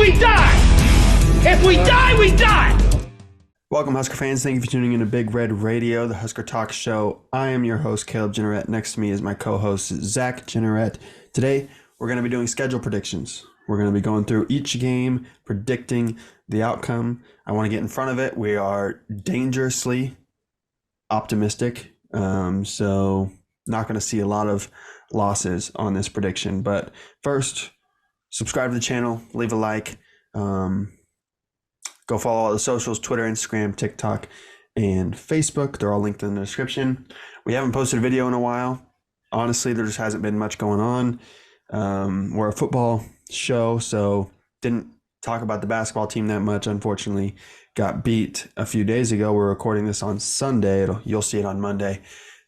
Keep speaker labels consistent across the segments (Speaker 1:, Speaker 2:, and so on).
Speaker 1: we die! If we die, we die!
Speaker 2: Welcome, Husker fans. Thank you for tuning in to Big Red Radio, the Husker Talk Show. I am your host, Caleb Jenneret. Next to me is my co-host, Zach Jenneret. Today, we're going to be doing schedule predictions. We're going to be going through each game, predicting the outcome. I want to get in front of it. We are dangerously optimistic, so not going to see a lot of losses on this prediction. But first, subscribe to the channel, leave a like, go follow all the socials, Twitter, Instagram, TikTok, and Facebook. They're all linked in the description. We haven't posted a video in a while. Honestly, there just hasn't been much going on. We're a football show, so didn't talk about the basketball team that much. Unfortunately, got beat a few days ago. We're recording this on Sunday. You'll see it on Monday.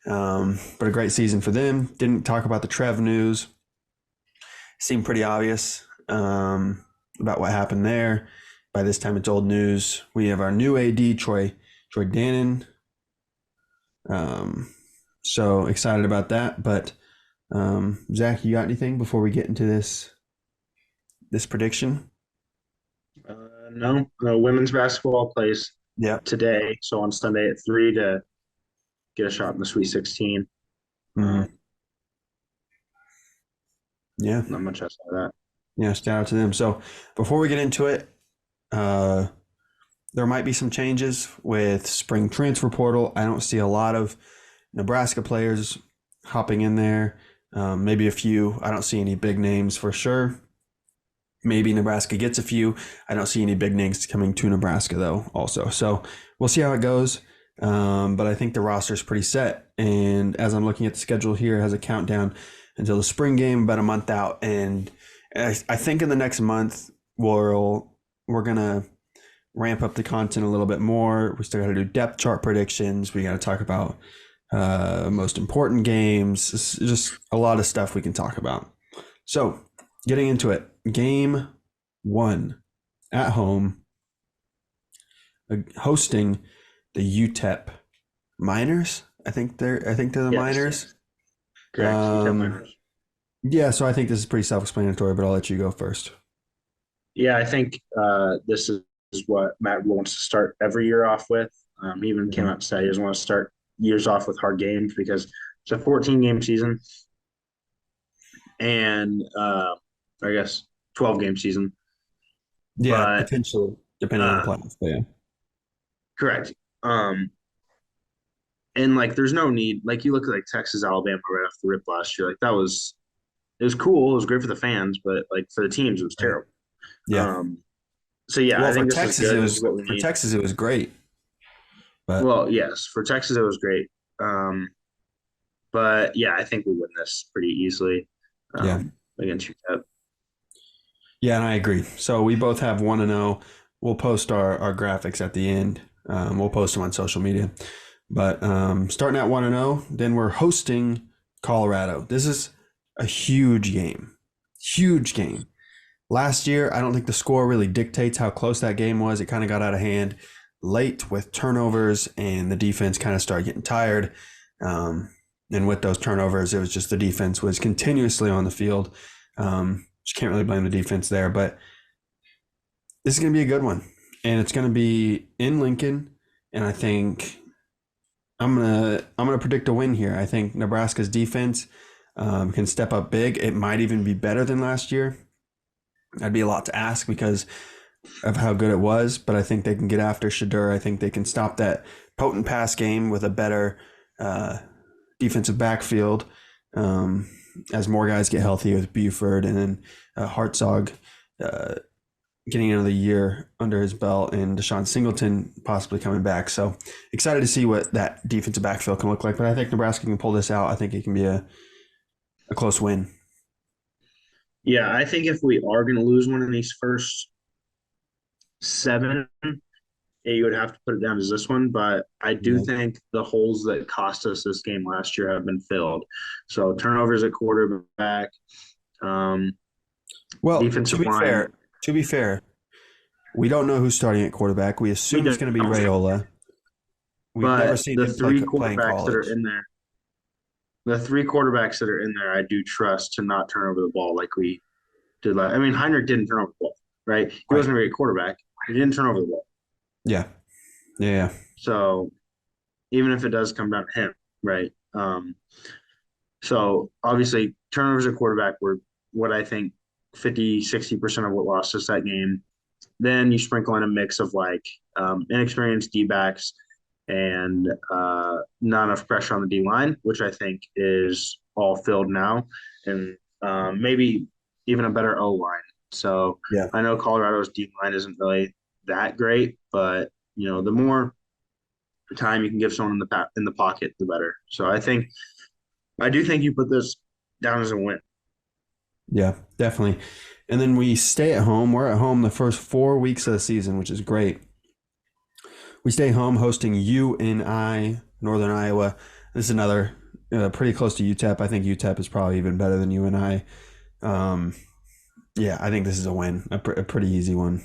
Speaker 2: But a great season for them. Didn't talk about the Trev news. Seemed pretty obvious about what happened there. By this time, it's old news. We have our new AD, Troy Dannon. So excited about that. But Zach, you got anything before we get into this prediction?
Speaker 3: No. Women's basketball plays today. So on Sunday at 3 to get a shot in the Sweet 16.
Speaker 2: Mm-hmm. Yeah.
Speaker 3: Not much outside of that.
Speaker 2: Yeah, shout out to them. So before we get into it, there might be some changes with spring transfer portal. I don't see a lot of Nebraska players hopping in there. Maybe a few. I don't see any big names for sure. Maybe Nebraska gets a few. I don't see any big names coming to Nebraska though also. So we'll see how it goes. But I think the roster is pretty set. And as I'm looking at the schedule here, it has a countdown until the spring game, about a month out. And I think in the next month, we're going to ramp up the content a little bit more. We still got to do depth chart predictions. We got to talk about most important games. It's just a lot of stuff we can talk about. So getting into it, game 1 at home, hosting the UTEP Miners. I think they're the Miners.
Speaker 3: Correct. UTEP Miners.
Speaker 2: Yeah, so I think this is pretty self-explanatory, but I'll let you go first.
Speaker 3: Yeah, I think this is what Matt Rhule wants to start every year off with. He even came out and said he doesn't want to start years off with hard games because it's a 14-game season and I guess 12-game season.
Speaker 2: Yeah, potentially, depending on the playoffs. Yeah.
Speaker 3: Correct. And like, there's no need. Like, you look at like Texas, Alabama right off the rip last year. Like, it was cool. It was great for the fans, but like for the teams, it was terrible.
Speaker 2: Yeah.
Speaker 3: So yeah, I think
Speaker 2: for Texas, Texas, it was great. But
Speaker 3: well, yes, for Texas, it was great. But yeah, I think we win this pretty easily. Against UTEP. Yeah,
Speaker 2: and I agree. So we both have 1-0. We'll post our graphics at the end. We'll post them on social media. But starting at 1-0, then we're hosting Colorado. This is a huge game. Huge game. Last year, I don't think the score really dictates how close that game was. It kind of got out of hand late with turnovers, and the defense kind of started getting tired. And with those turnovers, it was just the defense was continuously on the field. Just can't really blame the defense there. But this is going to be a good one. And it's going to be in Lincoln. And I think I'm gonna predict a win here. I think Nebraska's defense can step up big. It might even be better than last year. That'd be a lot to ask because of how good it was, but I think they can get after Shadur. I think they can stop that potent pass game with a better defensive backfield as more guys get healthy with Buford and then Hartzog getting another year under his belt and Deshaun Singleton possibly coming back. So excited to see what that defensive backfield can look like, but I think Nebraska can pull this out. I think it can be a close win.
Speaker 3: Yeah, I think if we are going to lose one of these first 7, you would have to put it down as this one. But I do think the holes that cost us this game last year have been filled. So turnovers at quarterback. Defensive line.
Speaker 2: To be fair, we don't know who's starting at quarterback. We assume it's going to be Raiola. We've never seen him play in college.
Speaker 3: That are in there. The 3 quarterbacks that are in there, I do trust to not turn over the ball like we did last. I mean, Heinrich didn't turn over the ball. right? He wasn't a great quarterback. He didn't turn over the ball.
Speaker 2: Yeah. Yeah.
Speaker 3: So even if it does come down to him, right? So obviously turnovers at quarterback were what I think 50-60% of what lost us that game. Then you sprinkle in a mix of like inexperienced D-backs and not enough pressure on the D line, which I think is all filled now, and maybe even a better O line. So
Speaker 2: Yeah.
Speaker 3: I know Colorado's D line isn't really that great, but the more time you can give someone in the pocket, the better. So I do think you put this down as a win.
Speaker 2: Yeah, definitely. And then we stay at home. We're at home the first 4 weeks of the season, which is great. We stay home hosting UNI, Northern Iowa. This is another pretty close to UTEP. I think UTEP is probably even better than UNI. Yeah, I think this is a win, a pretty easy one.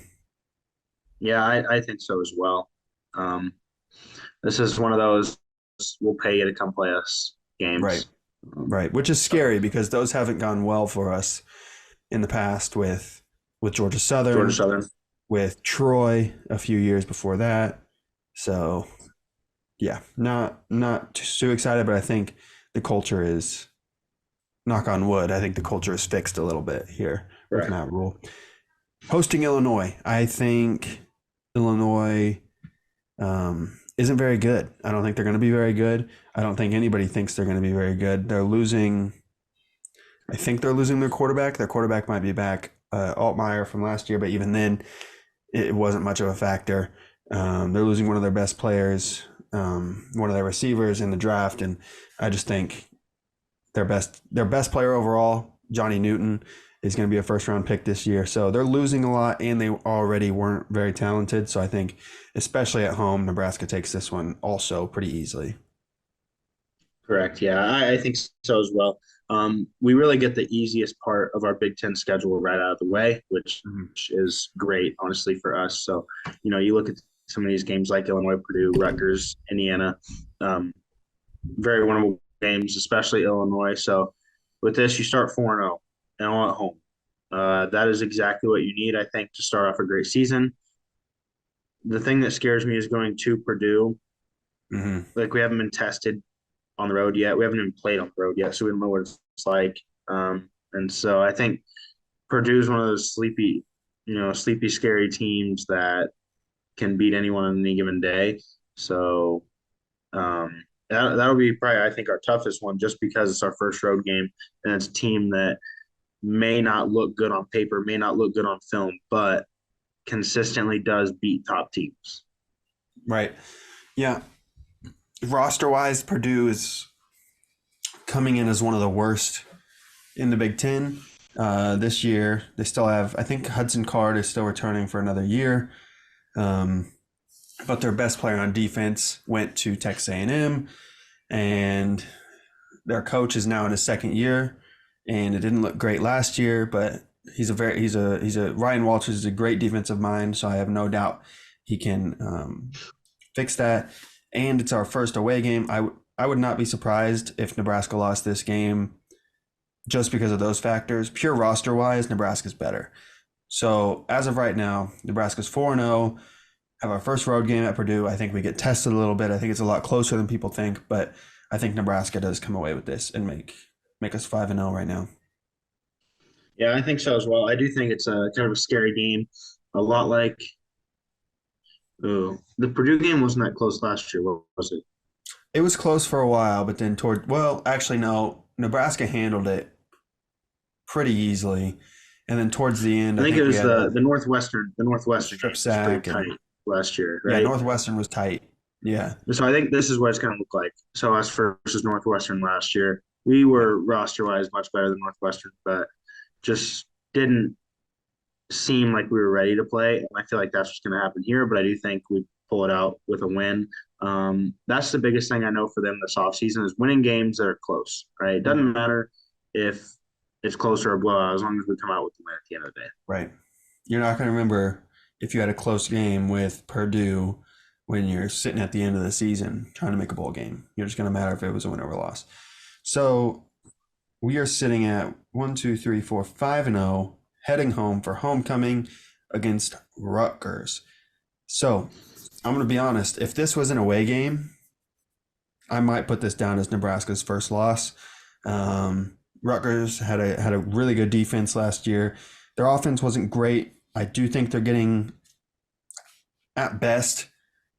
Speaker 3: Yeah, I think so as well. This is one of those we'll pay you to come play us
Speaker 2: Right,
Speaker 3: games.
Speaker 2: right. Which is scary because those haven't gone well for us in the past with Georgia
Speaker 3: Georgia
Speaker 2: Southern,
Speaker 3: Southern.
Speaker 2: with Troy a few years before that. So yeah, not too excited, but I think the culture is, knock on wood, I think the culture is fixed a little bit here with
Speaker 3: Correct.
Speaker 2: Matt Rhule. Hosting Illinois, I think Illinois isn't very good. I don't think they're going to be very good. I don't think anybody thinks they're going to be very good. They're losing. I think they're losing their quarterback. Their quarterback might be back, Altmaier from last year, but even then, it wasn't much of a factor. They're losing one of their best players, one of their receivers in the draft, and I just think their best player overall, Johnny Newton, is going to be a first round pick this year. So they're losing a lot, and they already weren't very talented. So I think, especially at home, Nebraska takes this one also pretty easily.
Speaker 3: Correct. Yeah, I think so as well. We really get the easiest part of our Big Ten schedule right out of the way, which is great, honestly, for us. So, you look at some of these games like Illinois, Purdue, Rutgers, Indiana, very winnable games, especially Illinois. So, with this, you start 4-0 and all at home. That is exactly what you need, I think, to start off a great season. The thing that scares me is going to Purdue. Like, we haven't been tested on the road yet. We haven't even played on the road yet, so we don't know what it's like. And so I think Purdue's one of those sleepy, scary teams that can beat anyone on any given day. So that'll be probably, I think, our toughest one, just because it's our first road game, and it's a team that may not look good on paper, may not look good on film, but consistently does beat top teams.
Speaker 2: Right. Yeah. Roster wise, Purdue is coming in as one of the worst in the Big Ten this year. They still have, I think Hudson Card is still returning for another year. But their best player on defense went to Texas A&M, and their coach is now in his second year, and it didn't look great last year, but Ryan Walters is a great defensive mind, so I have no doubt he can fix that. And it's our first away game. I would not be surprised if Nebraska lost this game just because of those factors. Pure roster wise, Nebraska's better. So as of right now, Nebraska's 4-0. Have our first road game at Purdue. I think we get tested a little bit. I think it's a lot closer than people think, but I think Nebraska does come away with this and make us 5-0 right now.
Speaker 3: Yeah, I think so as well. I do think it's a kind of a scary game. A lot like the Purdue game wasn't that close last year, was it?
Speaker 2: It was close for a while, but then no, Nebraska handled it pretty easily. And then towards the end,
Speaker 3: I think it was the Northwestern
Speaker 2: strip
Speaker 3: game
Speaker 2: sack
Speaker 3: was pretty tight last year, right?
Speaker 2: Yeah, Northwestern was tight. Yeah.
Speaker 3: So I think this is what it's going to look like. So us versus Northwestern last year, we were roster-wise much better than Northwestern, but just didn't seem like we were ready to play. And I feel like that's what's going to happen here, but I do think we pull it out with a win. That's the biggest thing I know for them this offseason is winning games that are close, right? It doesn't matter if it's closer or blowout as long as we come out with the win at the end of the day.
Speaker 2: Right. You're not going to remember if you had a close game with Purdue when you're sitting at the end of the season trying to make a bowl game. You're just going to matter if it was a win or a loss. So we are sitting at 5-0, heading home for homecoming. against Rutgers. So I'm going to be honest. If this was an away game, I might put this down as Nebraska's first loss. Rutgers had a really good defense last year. Their offense wasn't great. I do think they're getting, at best,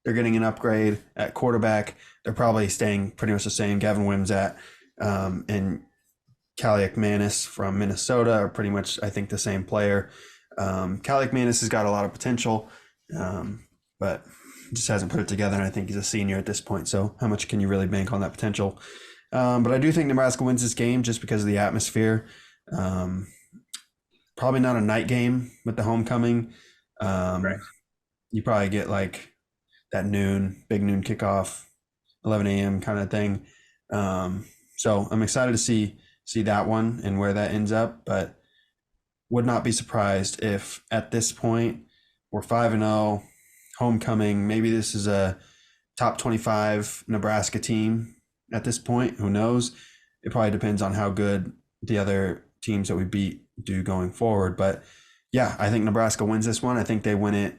Speaker 2: they're getting an upgrade at quarterback. They're probably staying pretty much the same. Gavin Wimsatt and Kaliak Manis from Minnesota are pretty much, I think, the same player. Kaliak Manis has got a lot of potential, but just hasn't put it together, and I think he's a senior at this point. So how much can you really bank on that potential? But I do think Nebraska wins this game just because of the atmosphere. Probably not a night game with the homecoming.
Speaker 3: Right.
Speaker 2: You probably get like that big noon kickoff, 11 a.m. kind of thing. So I'm excited to see that one and where that ends up, but would not be surprised if at this point we're 5-0, homecoming. Maybe this is a top 25 Nebraska team at this point. Who knows? It probably depends on how good the other teams that we beat do going forward. But yeah, I think Nebraska wins this one. I think they win it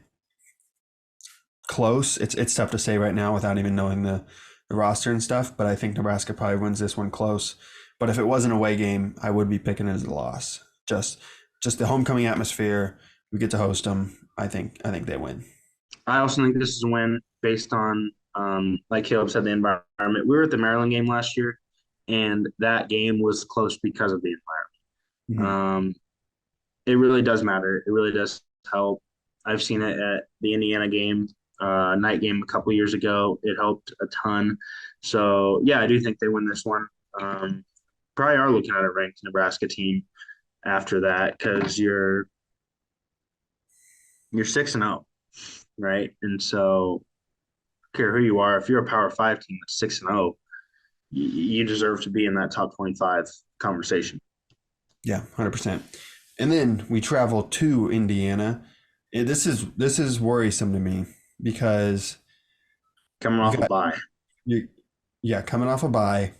Speaker 2: close. It's tough to say right now without even knowing the roster and stuff, but I think Nebraska probably wins this one close. But if it was an away game, I would be picking it as a loss. Just the homecoming atmosphere. We get to host them. I think they win.
Speaker 3: I also think this is a win based on, like Caleb said, the environment. We were at the Maryland game last year, and that game was close because of the environment. It really does matter. It really does help. I've seen it at the Indiana game, night game a couple years ago. It helped a ton. So, yeah, I do think they win this one. Probably are looking at a ranked Nebraska team after that because you're 6-0, right? And so, I don't care who you are, if you're a Power 5 team that's 6-0, you deserve to be in that top 25 conversation.
Speaker 2: Yeah, 100%. And then we travel to Indiana. This is worrisome to me because
Speaker 3: coming off a bye.
Speaker 2: Coming off a bye,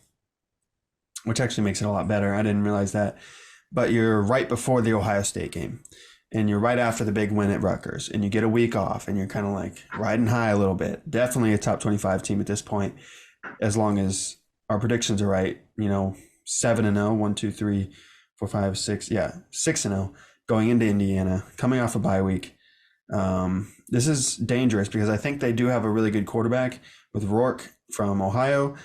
Speaker 2: which actually makes it a lot better. I didn't realize that. But you're right before the Ohio State game, and you're right after the big win at Rutgers, and you get a week off, and you're kind of like riding high a little bit. Definitely a top 25 team at this point, as long as our predictions are right. 7-0, 1, 2, 3, 4, 5, 6. Yeah, 6-0 going into Indiana, coming off a bye week. This is dangerous because I think they do have a really good quarterback with Rourke from Ohio.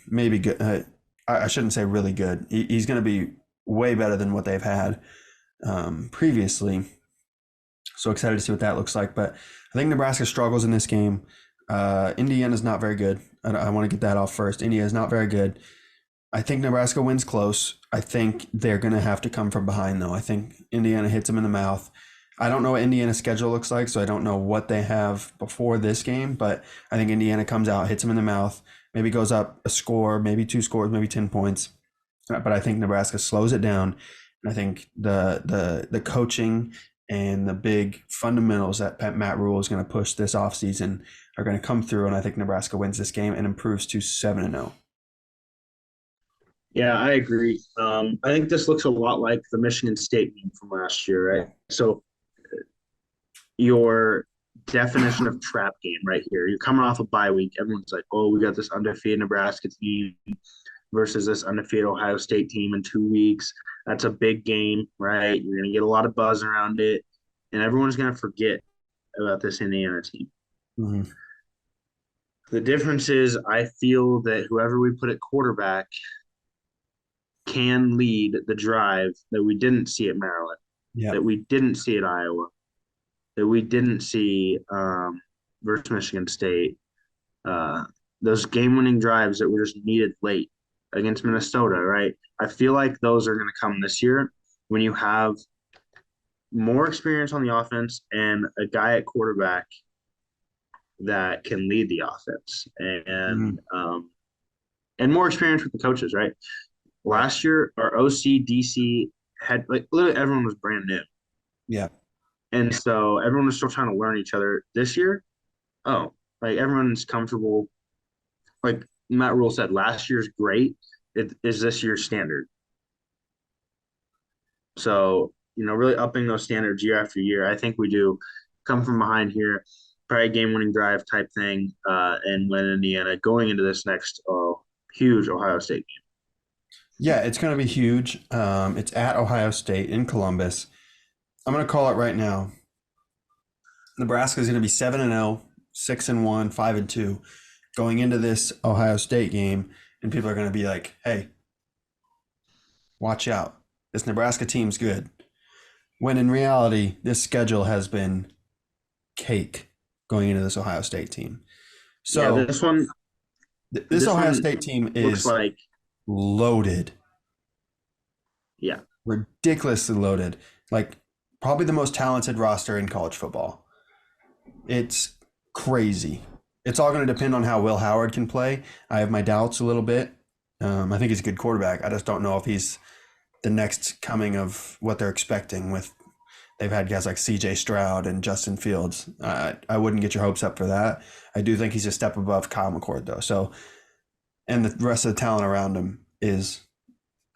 Speaker 2: Maybe good. I shouldn't say really good. He's going to be way better than what they've had previously. So excited to see what that looks like. But I think Nebraska struggles in this game. Indiana's not very good. I want to get that off first. Indiana is not very good. I think Nebraska wins close. I think they're going to have to come from behind, though. I think Indiana hits them in the mouth. I don't know what Indiana's schedule looks like, so I don't know what they have before this game, but I think Indiana comes out, hits them in the mouth, maybe goes up a score, maybe 2 scores, maybe 10 points. But I think Nebraska slows it down. And I think the coaching and the big fundamentals that Matt Rhule is going to push this offseason are going to come through, and I think Nebraska wins this game and improves to 7-0.
Speaker 3: Yeah, I agree. I think this looks a lot like the Michigan State game from last year, right? So your definition of trap game right here. You're coming off a bye week. Everyone's like, oh, we got this undefeated Nebraska team versus this undefeated Ohio State team in 2 weeks. That's a big game, right? You're going to get a lot of buzz around it, and everyone's going to forget about this Indiana team.
Speaker 2: Mm-hmm.
Speaker 3: The difference is I feel that whoever we put at quarterback can lead the drive that we didn't see at Maryland, that we didn't see at Iowa, that we didn't see versus Michigan State. Those game-winning drives that were just needed late against Minnesota, right? I feel like those are going to come this year when you have more experience on the offense and a guy at quarterback that can lead the offense and more experience with the coaches, right? Last year, our OC, DC had literally everyone was brand new.
Speaker 2: Yeah.
Speaker 3: And so everyone was still trying to learn each other. This year, everyone's comfortable. Like Matt Rhule said, last year's great. It is this year's standard. So really upping those standards year after year. I think we do come from behind here, probably a game-winning drive type thing, and win Indiana going into this next huge Ohio State game.
Speaker 2: Yeah, it's going to be huge. It's at Ohio State in Columbus. I'm going to call it right now. Nebraska is going to be 7-0, 6-1, 5-2 going into this Ohio State game, and people are going to be like, "Hey, watch out. This Nebraska team's good." When in reality, this schedule has been cake going into this Ohio State team. So
Speaker 3: yeah,
Speaker 2: this Ohio State team is
Speaker 3: like
Speaker 2: loaded.
Speaker 3: Yeah.
Speaker 2: Ridiculously loaded. Like probably the most talented roster in college football. It's crazy. It's all going to depend on how Will Howard can play. I have my doubts a little bit. I think he's a good quarterback. I just don't know if he's the next coming of what they're expecting with they've had guys like CJ Stroud and Justin Fields. I wouldn't get your hopes up for that. I do think he's a step above Kyle McCord though. So, and the rest of the talent around him is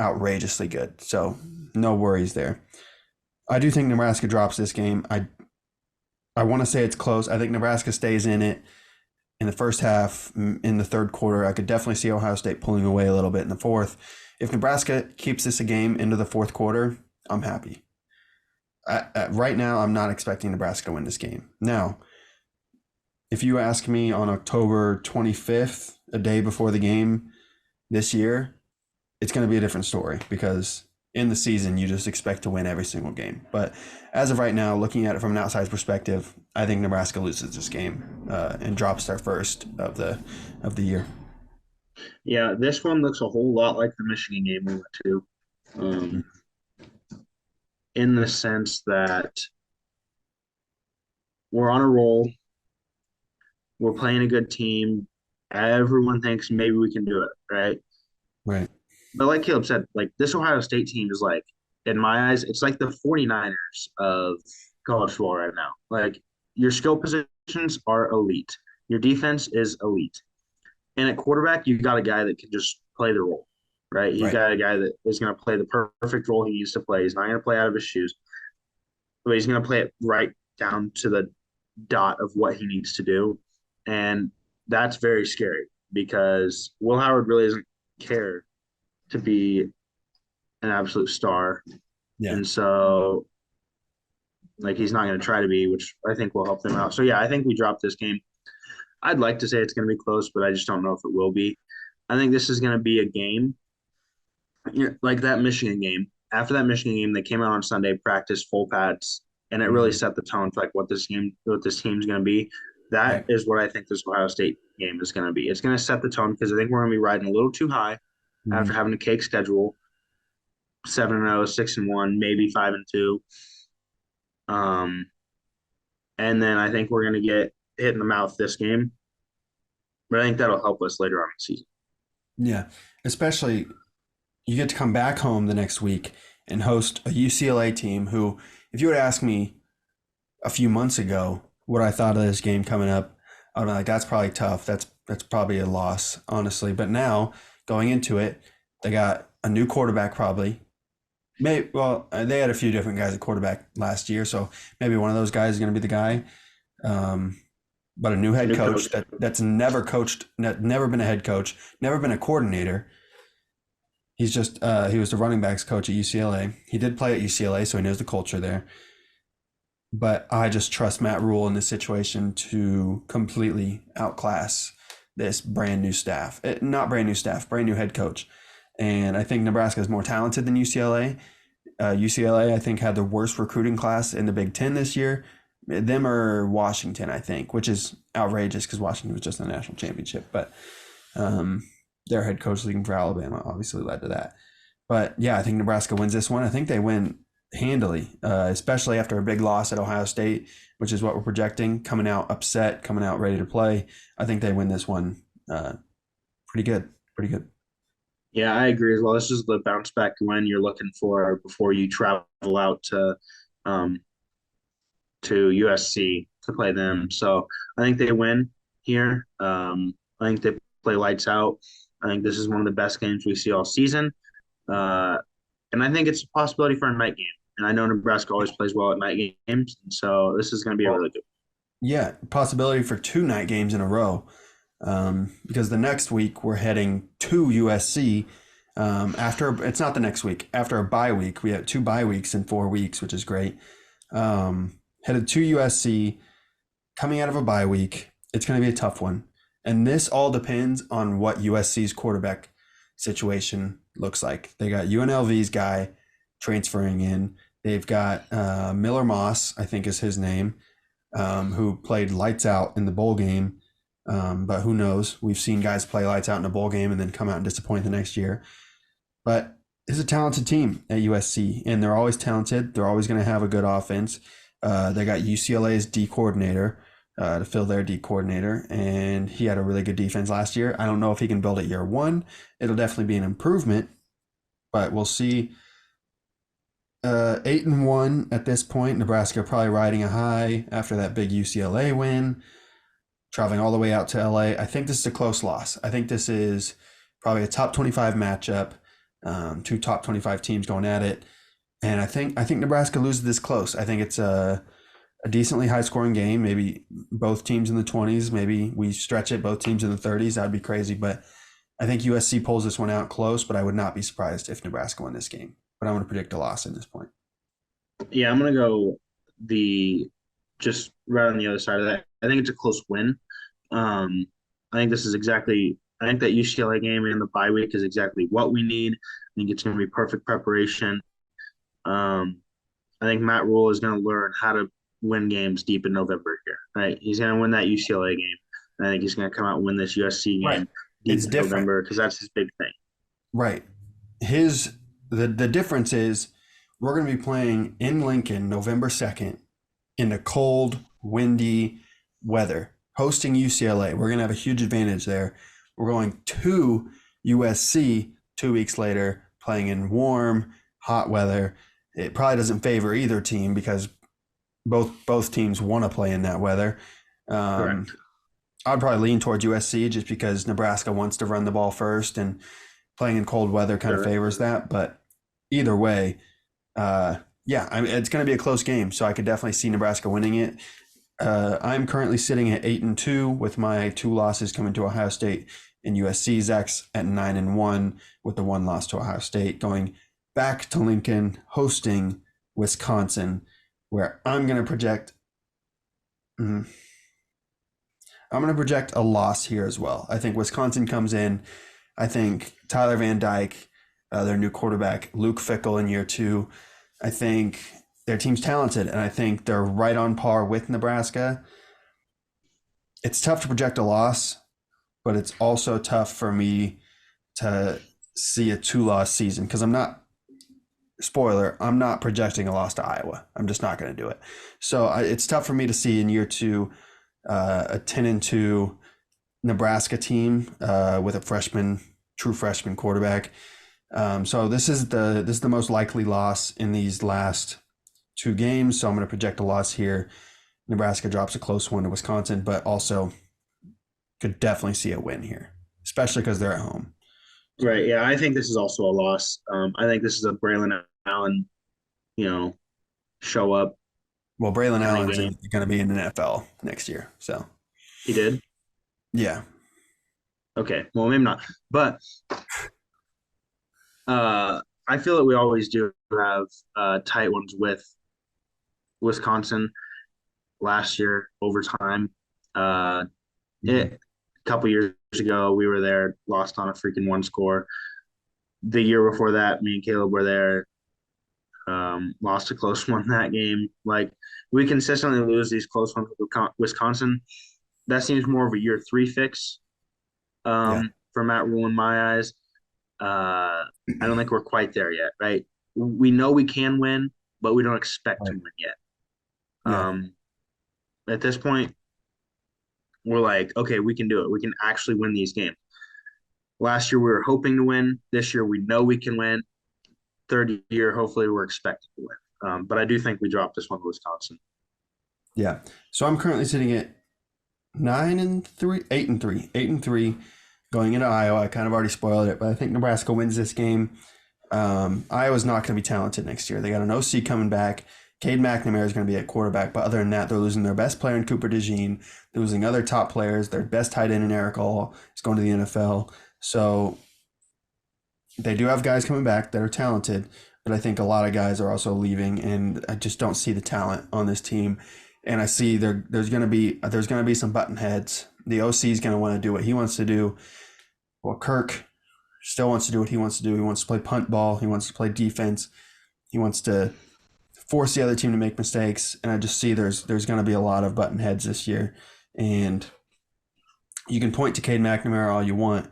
Speaker 2: outrageously good. So no worries there. I do think Nebraska drops this game. I want to say it's close. I think Nebraska stays in it in the first half, in the third quarter. I could definitely see Ohio State pulling away a little bit in the fourth. If Nebraska keeps this a game into the fourth quarter, I'm happy. Right now, I'm not expecting Nebraska to win this game. Now, if you ask me on October 25th, a day before the game this year, it's going to be a different story because in the season, you just expect to win every single game. But as of right now, looking at it from an outside perspective, I think Nebraska loses this game and drops their first of the year.
Speaker 3: Yeah, this one looks a whole lot like the Michigan game we went to, in the sense that we're on a roll. We're playing a good team. Everyone thinks maybe we can do it, right?
Speaker 2: Right.
Speaker 3: But like Caleb said, like this Ohio State team is like, in my eyes, it's like the 49ers of college football right now. Like your skill positions are elite. Your defense is elite. And at quarterback, you've got a guy that can just play the role, right? You've got a guy that is going to play the perfect role he needs to play. He's not going to play out of his shoes, but he's going to play it right down to the dot of what he needs to do. And that's very scary because Will Howard really doesn't care to be an absolute star.
Speaker 2: Yeah.
Speaker 3: And so, like, he's not going to try to be, which I think will help them out. So, yeah, I think we drop this game. I'd like to say it's going to be close, but I just don't know if it will be. I think this is going to be a game like that Michigan game. After that Michigan game, they came out on Sunday, practiced full pads, and it really set the tone for like what this team's going to be. That is what I think this Ohio State game is going to be. It's going to set the tone because I think we're going to be riding a little too high after having a cake schedule, 7-0, 6-1, maybe 5-2. And then I think we're going to get hit in the mouth this game. But I think that'll help us later on in the season.
Speaker 2: Yeah, especially you get to come back home the next week and host a UCLA team who, if you would ask me a few months ago what I thought of this game coming up, I'd be like, that's probably tough. That's probably a loss, honestly. But now, going into it, they got a new quarterback probably. They had a few different guys at quarterback last year, so maybe one of those guys is going to be the guy. But a new head coach that's never coached, never been a head coach, never been a coordinator. He's just he was the running backs coach at UCLA. He did play at UCLA, so he knows the culture there. But I just trust Matt Rhule in this situation to completely outclass this brand new staff. Not brand new staff, brand new head coach. And I think Nebraska is more talented than UCLA. UCLA, I think, had the worst recruiting class in the Big Ten this year. Them or Washington, I think, which is outrageous because Washington was just in the national championship. But their head coach leaving for Alabama obviously led to that. But yeah, I think Nebraska wins this one. I think they win handily, especially after a big loss at Ohio State, which is what we're projecting, coming out upset, coming out ready to play. I think they win this one pretty good.
Speaker 3: Yeah, I agree as well. This is the bounce back win you're looking for before you travel out to USC to play them. So I think they win here. I think they play lights out. I think this is one of the best games we see all season. And I think it's a possibility for a night game. And I know Nebraska always plays well at night games, so this is going to be a really good.
Speaker 2: Yeah, possibility for 2 night games in a row. Because the next week we're heading to USC. It's not the next week. After a bye week, we have 2 bye weeks in 4 weeks, which is great. Headed to USC, coming out of a bye week. It's going to be a tough one. And this all depends on what USC's quarterback situation looks like. They got UNLV's guy transferring in. They've got Miller Moss, I think is his name, who played lights out in the bowl game. But who knows? We've seen guys play lights out in a bowl game and then come out and disappoint the next year. But it's a talented team at USC, and they're always talented. They're always going to have a good offense. They got UCLA's D coordinator to fill their D coordinator, and he had a really good defense last year. I don't know if he can build it year one. It'll definitely be an improvement, but we'll see. 8-1 at this point. Nebraska probably riding a high after that big UCLA win, traveling all the way out to LA. I think this is a close loss. I think this is probably a top 25 matchup. 2 top 25 teams going at it, and I think Nebraska loses this close. I think it's a decently high scoring game. Maybe both teams in the 20s. Maybe we stretch it, both teams in the 30s. That'd be crazy, but I think USC pulls this one out close. But I would not be surprised if Nebraska won this game. But I'm going to predict a loss at this point.
Speaker 3: Yeah, I'm going to go just right on the other side of that. I think it's a close win. I think this is exactly. I think that UCLA game and the bye week is exactly what we need. I think it's going to be perfect preparation. I think Matt Rhule is going to learn how to win games deep in November here. Right, he's going to win that UCLA game. I think he's going to come out and win this USC game deep in November because that's his big thing.
Speaker 2: Right. The difference is we're going to be playing in Lincoln November 2nd in the cold, windy weather, hosting UCLA. We're going to have a huge advantage there. We're going to USC 2 weeks later, playing in warm, hot weather. It probably doesn't favor either team because both teams want to play in that weather.
Speaker 3: Correct.
Speaker 2: I'd probably lean towards USC just because Nebraska wants to run the ball first, and playing in cold weather kind of favors that. But either way, it's going to be a close game, so I could definitely see Nebraska winning it. I'm currently sitting at 8-2 with my 2 losses coming to Ohio State and USC. Zach's at 9-1 with the 1 loss to Ohio State, going back to Lincoln, hosting Wisconsin, where I'm going to project. I'm going to project a loss here as well. I think Wisconsin comes in. I think Tyler Van Dyke, their new quarterback, Luke Fickell in year 2. I think their team's talented, and I think they're right on par with Nebraska. It's tough to project a loss, but it's also tough for me to see a 2-loss season because I'm not projecting a loss to Iowa. I'm just not going to do it. So it's tough for me to see in year 2 a 10-2 Nebraska team with a true freshman quarterback. So this is the most likely loss in these last 2 games. So I'm going to project a loss here. Nebraska drops a close one to Wisconsin, but also could definitely see a win here, especially because they're at home.
Speaker 3: Right. Yeah, I think this is also a loss. I think this is a Braylon Allen, show up.
Speaker 2: Well, Braylon Allen's going to be in the NFL next year, so
Speaker 3: he did.
Speaker 2: Yeah.
Speaker 3: Okay. Well, maybe not, but I feel that we always do have tight ones with Wisconsin. Last year, overtime. A couple years ago, we were there, lost on a freaking 1 score. The year before that, me and Caleb were there, lost a close one that game. Like, we consistently lose these close ones with Wisconsin. That seems more of a year 3 fix for Matt Rhule in my eyes. I don't think we're quite there yet, right? We know we can win, but we don't expect to win yet. Yeah. At this point, we're like, okay, we can do it. We can actually win these games. Last year, we were hoping to win. This year, we know we can win. Third year, hopefully, we're expecting to win. But I do think we dropped this one to Wisconsin.
Speaker 2: Yeah. So I'm currently sitting at 8-3, going into Iowa. I kind of already spoiled it, but I think Nebraska wins this game. Iowa's not going to be talented next year. They got an OC coming back. Cade McNamara is going to be at quarterback, but other than that, they're losing their best player in Cooper DeJean. They're losing other top players. Their best tight end in Eric All is going to the NFL. So they do have guys coming back that are talented, but I think a lot of guys are also leaving, and I just don't see the talent on this team. And I see there's going to be some button heads. The OC is going to want to do what he wants to do. Well, Kirk still wants to do what he wants to do. He wants to play punt ball. He wants to play defense. He wants to force the other team to make mistakes. And I just see there's going to be a lot of button heads this year. And you can point to Cade McNamara all you want.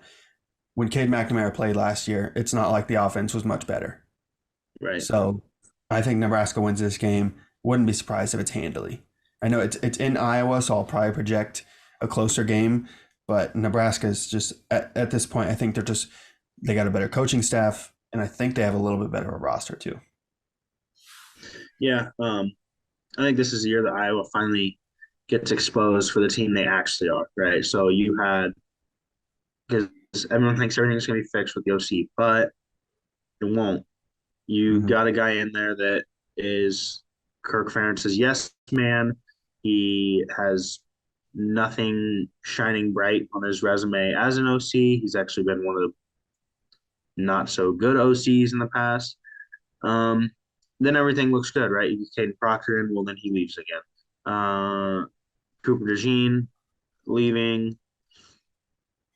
Speaker 2: When Cade McNamara played last year, it's not like the offense was much better.
Speaker 3: Right.
Speaker 2: So I think Nebraska wins this game. Wouldn't be surprised if it's handily. I know it's in Iowa, so I'll probably project a closer game. But Nebraska is just, at this point, I think they got a better coaching staff, and I think they have a little bit better of a roster too.
Speaker 3: Yeah, I think this is the year that Iowa finally gets exposed for the team they actually are, right? So you had, because everyone thinks everything's going to be fixed with the OC, but it won't. You got a guy in there that is Kirk Ferentz's yes man. He has nothing shining bright on his resume as an OC. He's actually been one of the not so good OCs in the past. Then everything looks good, right? You get Caden Proctor in, well, then he leaves again. Cooper DeJean leaving.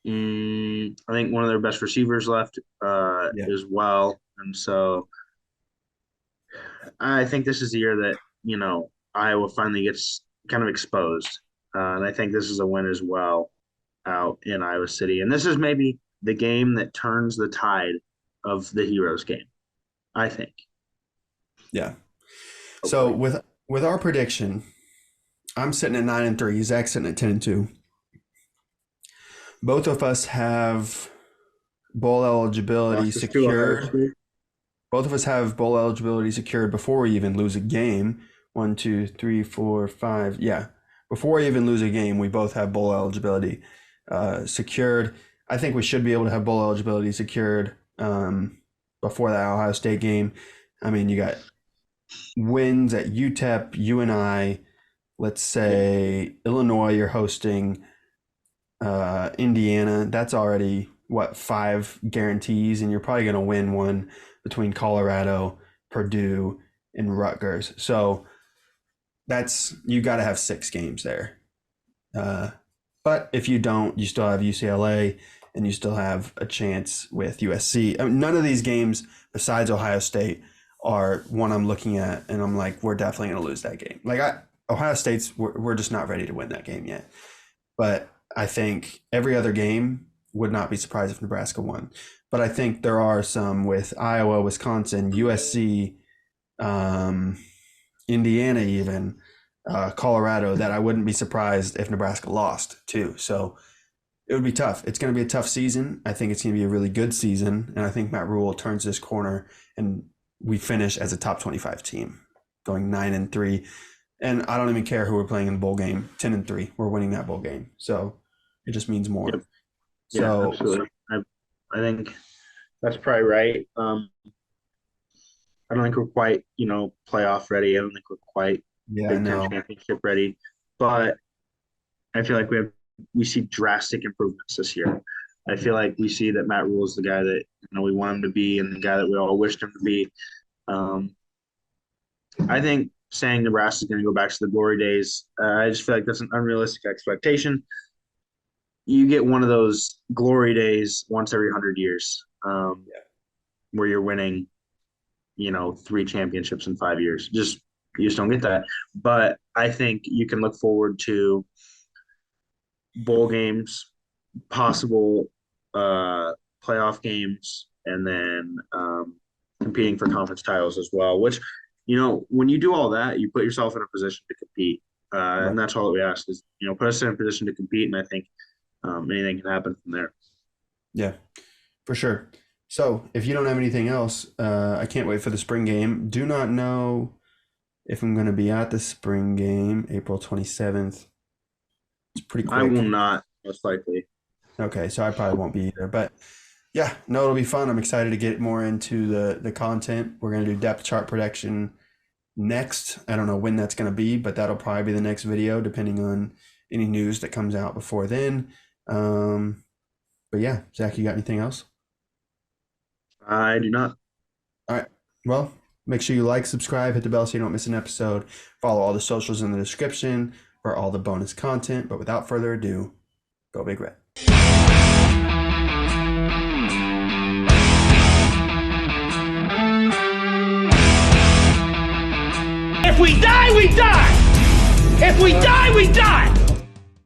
Speaker 3: I think one of their best receivers left as well. And so I think this is the year that, Iowa finally gets kind of exposed. And I think this is a win as well out in Iowa City. And this is maybe the game that turns the tide of the Heroes game, I think.
Speaker 2: Yeah. So with our prediction, I'm sitting at 9-3. Zach's sitting at 10-2. Both of us have bowl eligibility secured. Both of us have bowl eligibility secured before we even lose a game. 1, 2, 3, 4, 5. Yeah. Before we even lose a game, we both have bowl eligibility secured. I think we should be able to have bowl eligibility secured before that Ohio State game. I mean, you got wins at UTEP, UNI, let's say Illinois, you're hosting Indiana. That's already, 5 guarantees, and you're probably going to win one between Colorado, Purdue, and Rutgers. So you got to have 6 games there. But if you don't, you still have UCLA, and you still have a chance with USC. I mean, none of these games besides Ohio State are one I'm looking at and I'm like, we're definitely going to lose that game. Like Ohio State's, we're just not ready to win that game yet. But I think every other game would not be surprised if Nebraska won. But I think there are some with Iowa, Wisconsin, USC, Indiana even, Colorado, that I wouldn't be surprised if Nebraska lost too. So it would be tough. It's going to be a tough season. I think it's going to be a really good season. And I think Matt Rhule turns this corner and we finish as a top 25 team, going 9-3. And I don't even care who we're playing in the bowl game. 10-3, we're winning that bowl game. So it just means more.
Speaker 3: Yep. Yeah, absolutely. I think that's probably right. I don't think we're quite, playoff ready. I don't think we're quite Big Ten championship ready. But I feel like we see drastic improvements this year. I feel like we see that Matt Rhule is the guy that we want him to be and the guy that we all wished him to be. I think saying Nebraska is going to go back to the glory days, I just feel like that's an unrealistic expectation. You get one of those glory days once every 100 years where you're winning, 3 championships in 5 years. You just don't get that. But I think you can look forward to bowl games, possible playoff games, and then competing for conference titles as well, which, when you do all that, you put yourself in a position to compete. And that's all that we ask is, put us in a position to compete. And I think anything can happen from there.
Speaker 2: Yeah, for sure. So if you don't have anything else, I can't wait for the spring game. Do not know if I'm going to be at the spring game, April 27th. It's pretty quick.
Speaker 3: I will not, most likely.
Speaker 2: Okay, so I probably won't be either. But Yeah, no, it'll be fun. I'm excited to get more into the content. We're going to do depth chart prediction next. I don't know when that's going to be, but that'll probably be the next video, depending on any news that comes out before then. But yeah, Zach, you got anything else?
Speaker 3: I do not.
Speaker 2: All right. Well, make sure you like, subscribe, hit the bell so you don't miss an episode. Follow all the socials in the description for all the bonus content. But without further ado, go Big Red.
Speaker 1: If we die, we die! If we die, we die!